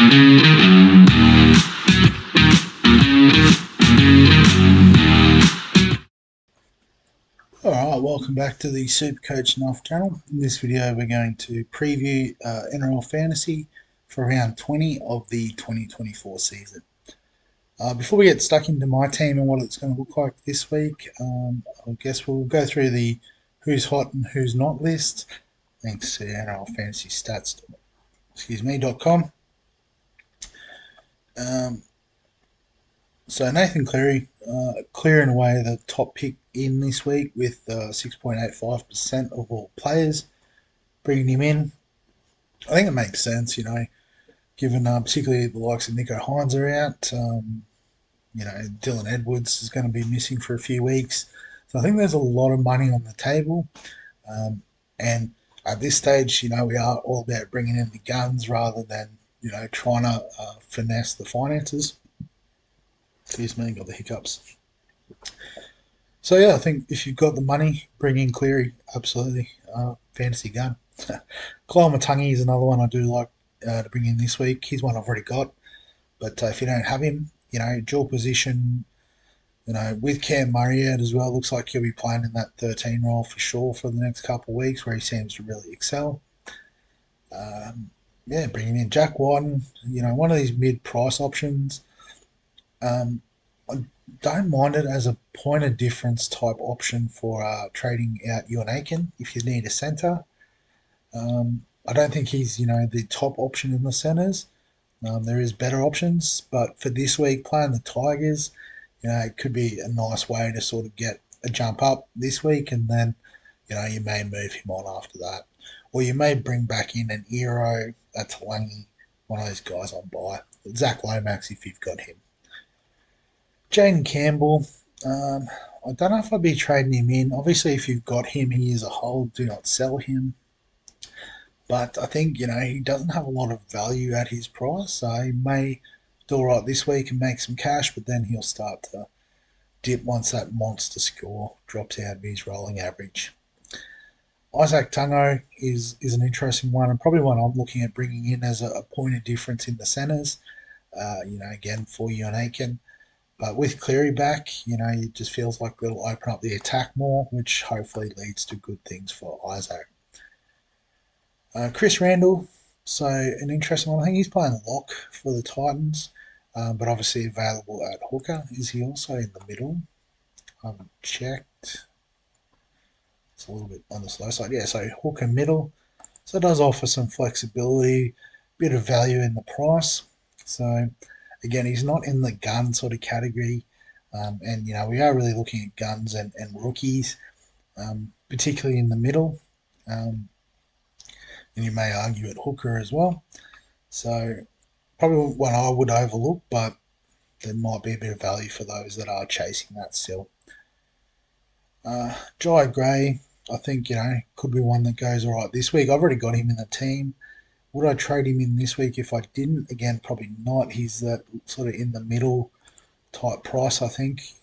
Alright, welcome back to the Supercoach Nuff channel. In this video we're going to preview NRL Fantasy for round 20 of the 2024 season. Before we get stuck into my team and what it's going to look like this week, I guess we'll go through the who's hot and who's not list, thanks to NRL Fantasy Stats, .com. So Nathan Cleary, clearing away the top pick in this week with 6.85% of all players, bringing him in. I think it makes sense, given particularly the likes of Nico Hines are out. Dylan Edwards is going to be missing for a few weeks. So I think there's a lot of money on the table. And at this stage, we are all about bringing in the guns rather than, trying to finesse the finances. Excuse me, got the hiccups. So yeah, I think if you've got the money, bring in Cleary, absolutely. Fantasy gun. Kyle Matangi is another one I do like to bring in this week. He's one I've already got. But if you don't have him, dual position, with Cam Murray out as well, looks like he'll be playing in that 13 role for sure for the next couple of weeks where he seems to really excel. Bringing in Jack Whiten, one of these mid-price options. I don't mind it as a point of difference type option for trading out Ewan Aiken if you need a centre. I don't think he's the top option in the centres. There is better options, but for this week playing the Tigers, it could be a nice way to sort of get a jump up this week, and then you may move him on after that, or you may bring back in an Eero, a Talangi, one of those guys on buy. Zach Lomax if you've got him. Jaden Campbell, I don't know if I'd be trading him in. Obviously, if you've got him, he is a hold. Do not sell him. But I think, he doesn't have a lot of value at his price. So he may do all right this week and make some cash, but then he'll start to dip once that monster score drops out of his rolling average. Isaac Tungo is an interesting one and probably one I'm looking at bringing in as a point of difference in the centres. Again, for Ewan Aiken. But with Cleary back, it just feels like it'll open up the attack more, which hopefully leads to good things for Isaac. Chris Randall, so an interesting one. I think he's playing lock for the Titans, but obviously available at hooker. Is he also in the middle? I haven't checked. It's a little bit on the slow side. Yeah, so hooker middle. So it does offer some flexibility, bit of value in the price. So again, he's not in the gun sort of category. And we are really looking at guns and rookies, particularly in the middle. And you may argue at hooker as well. So probably one I would overlook, but there might be a bit of value for those that are chasing that still. Jai Gray, I think, could be one that goes all right this week. I've already got him in the team. Would I trade him in this week if I didn't? Again, probably not. He's that sort of in the middle type price, I think.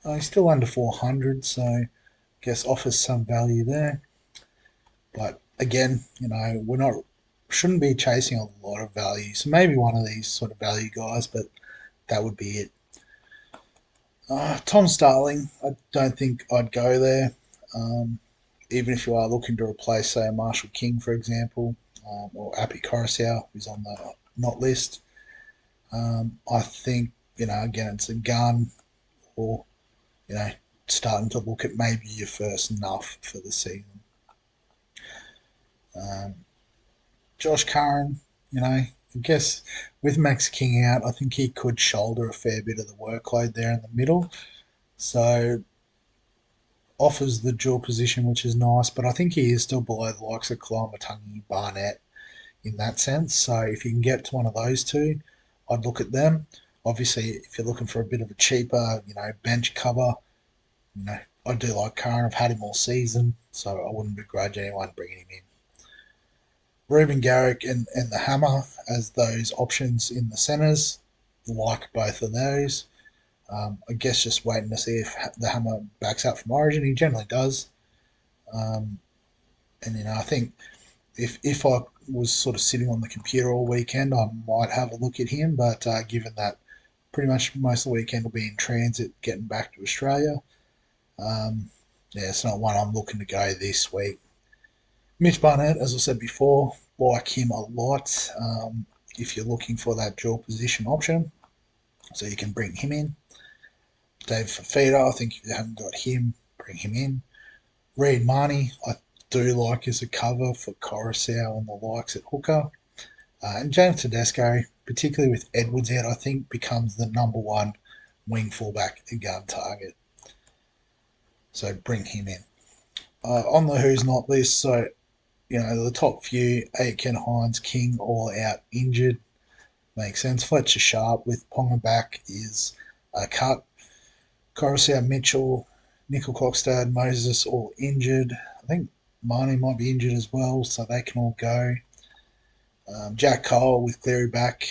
He's still under 400, so I guess offers some value there. But again, shouldn't be chasing a lot of value. So maybe one of these sort of value guys, but that would be it. Tom Starling, I don't think I'd go there. Even if you are looking to replace, say, Marshall King, for example, or Api Coruscant, who's on the not list. I think, again, it's a gun or, starting to look at maybe your first nuff for the season. Josh Curran, I guess with Max King out, I think he could shoulder a fair bit of the workload there in the middle. So offers the dual position, which is nice, but I think he is still below the likes of Kalamatangi, Barnett in that sense. So if you can get to one of those two, I'd look at them. Obviously, if you're looking for a bit of a cheaper, bench cover, I do like Curran. I've had him all season, so I wouldn't begrudge anyone bringing him in. Ruben Garrick and the Hammer as those options in the centres, like both of those. I guess just waiting to see if the Hammer backs out from Origin. He generally does. I think if I was sort of sitting on the computer all weekend, I might have a look at him. But given that pretty much most of the weekend will be in transit getting back to Australia, um, yeah, it's not one I'm looking to go this week. Mitch Barnett, as I said before, like him a lot. If you're looking for that dual position option, so you can bring him in. Dave Fafita, I think if you haven't got him, bring him in. Reed Marnie, I do like as a cover for Coruscant and the likes at hooker. And James Tedesco, particularly with Edwards out, I think becomes the number one wing fullback and gun target. So bring him in. On the who's not list, so the top few, Aitken, Hines, King, all out injured. Makes sense. Fletcher Sharp with Ponga back is a cut. Coruscant, Mitchell, Nickel Clockstad, Moses all injured. I think Marnie might be injured as well, so they can all go. Jack Cole with Cleary back,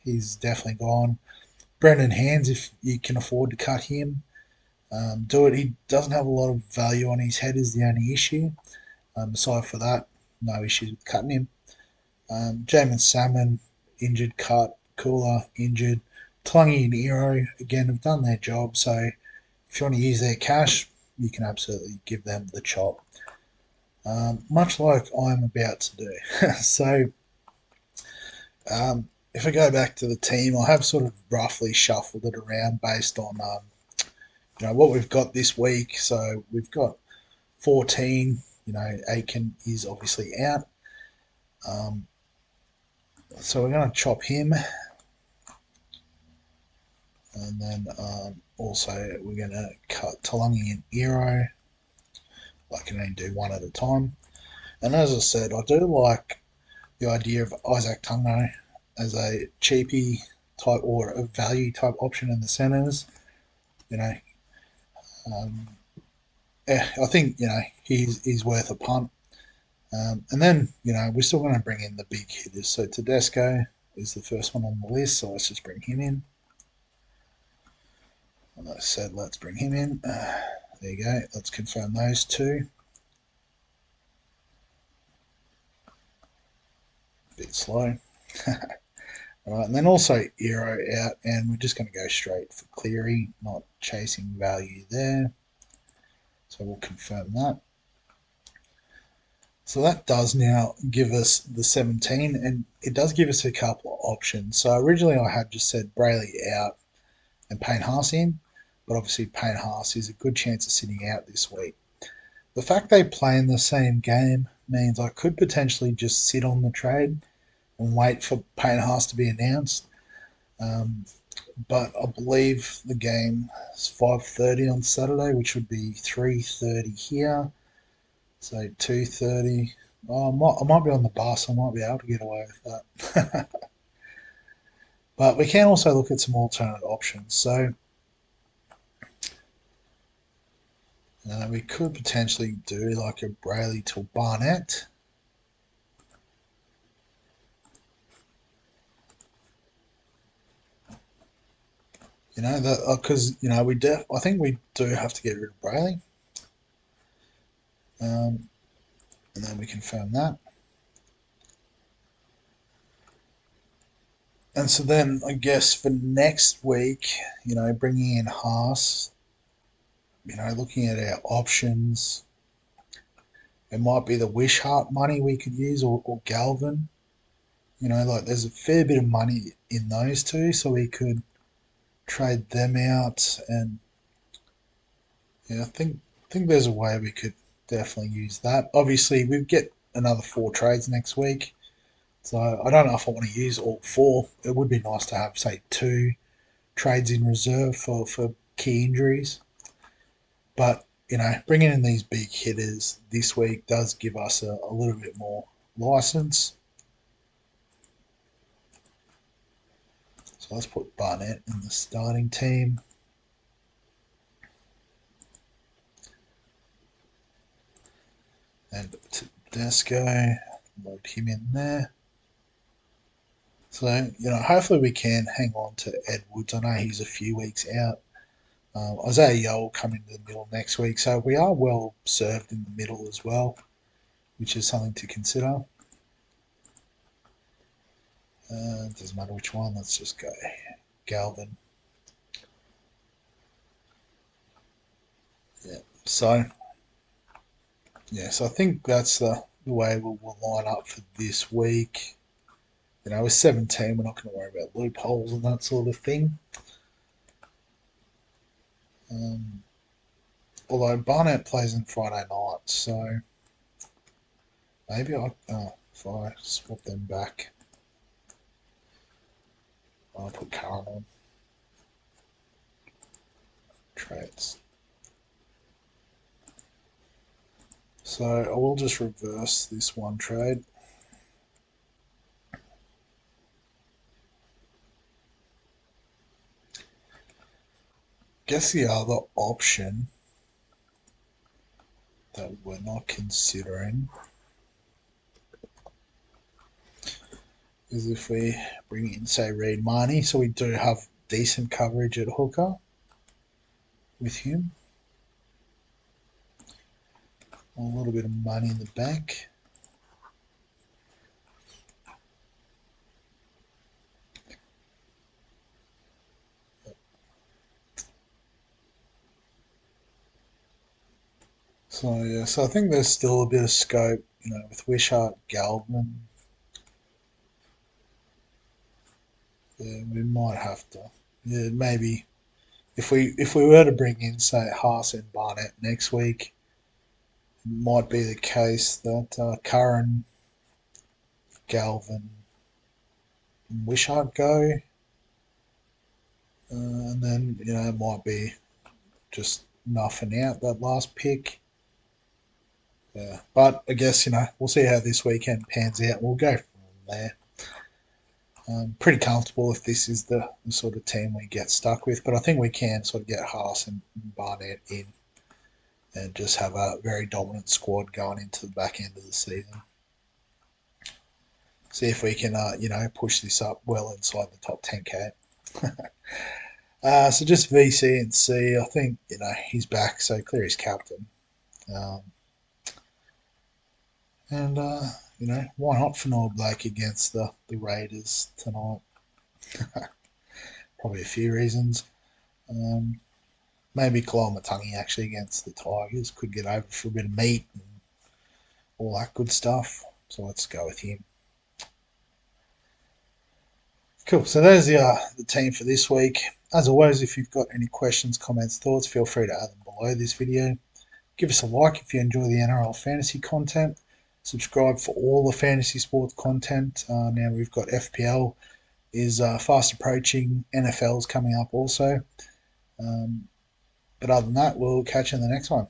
he's definitely gone. Brendan Hands, if you can afford to cut him, do it. He doesn't have a lot of value on his head, is the only issue. Aside for that, no issues with cutting him. Jamin Salmon, injured, cut. Cooler, injured. Tlungy and Ero, again, have done their job, so if you want to use their cash, you can absolutely give them the chop. Much like I'm about to do. So, if I go back to the team, I have sort of roughly shuffled it around based on what we've got this week. So we've got 14. Aiken is obviously out. So we're going to chop him. And then also we're going to cut Talangi and Ero. I can only do one at a time. And as I said, I do like the idea of Isaac Tungo as a cheapy type or a value type option in the centres. You know, um, I think he's worth a punt. And then we're still going to bring in the big hitters. So Tedesco is the first one on the list. So let's just bring him in. And I said let's bring him in. There you go. Let's confirm those two. Bit slow. All right, and then also Eero out, and we're just going to go straight for Cleary, not chasing value there. So we'll confirm that. So that does now give us the 17, and it does give us a couple of options. So originally I had just said Brayley out and Payne Haas in, but obviously Payne Haas is a good chance of sitting out this week. The fact they play in the same game means I could potentially just sit on the trade and wait for Payne Haas to be announced. But I believe the game is 5:30 on Saturday, which would be 3:30 here. So 2:30. Oh, I might be on the bus. I might be able to get away with that. But we can also look at some alternate options. So we could potentially do like a Brayley to Barnett. Because I think we do have to get rid of Brayley. And then we confirm that. And so then I guess for next week, bringing in Haas, looking at our options, it might be the Wishart money we could use or Galvin. There's a fair bit of money in those two, so we could trade them out. And I think there's a way we could definitely use that. Obviously, we get another 4 trades next week. So I don't know if I want to use all 4. It would be nice to have, say, 2 trades in reserve for key injuries. But, bringing in these big hitters this week does give us a little bit more license. So let's put Barnett in the starting team. And Tedesco, load him in there. So, hopefully we can hang on to Edwards. I know he's a few weeks out. Isaiah Yeo will come into the middle next week. So we are well served in the middle as well, which is something to consider. Doesn't matter which one. Let's just go Galvin. Yeah. So so I think that's the way we'll line up for this week. With 17, we're not going to worry about loopholes and that sort of thing. Um, Although Barnett plays on Friday night, so maybe if I swap them back, I'll put Curran on trades. So I will just reverse this one trade. Guess the other option that we're not considering is if we bring in, say, Reed Marnie. So we do have decent coverage at hooker with him. A little bit of money in the bank. So I think there's still a bit of scope, with Wishart, Galvin. Yeah, we might have to. Yeah, maybe if we were to bring in, say, Haas and Barnett next week, it might be the case that Curran, Galvin, and Wishart go, and then it might be just nothing out that last pick. Yeah, but I guess we'll see how this weekend pans out. We'll go from there. Pretty comfortable if this is the sort of team we get stuck with, but I think we can sort of get Haas and Barnett in and just have a very dominant squad going into the back end of the season. See if we can, push this up well inside the top 10k. So just VC and C, I think he's back, so clear his captain. Um, and why not Fanor Blake against the Raiders tonight? Probably a few reasons. Um, Maybe Koloamatangi actually against the Tigers could get over for a bit of meat and all that good stuff. So let's go with him. Cool. So there's the team for this week. As always, if you've got any questions, comments, thoughts, feel free to add them below this video. Give us a like if you enjoy the NRL fantasy content. Subscribe for all the fantasy sports content. Now we've got FPL is fast approaching. NFL's coming up also. But other than that, we'll catch you in the next one.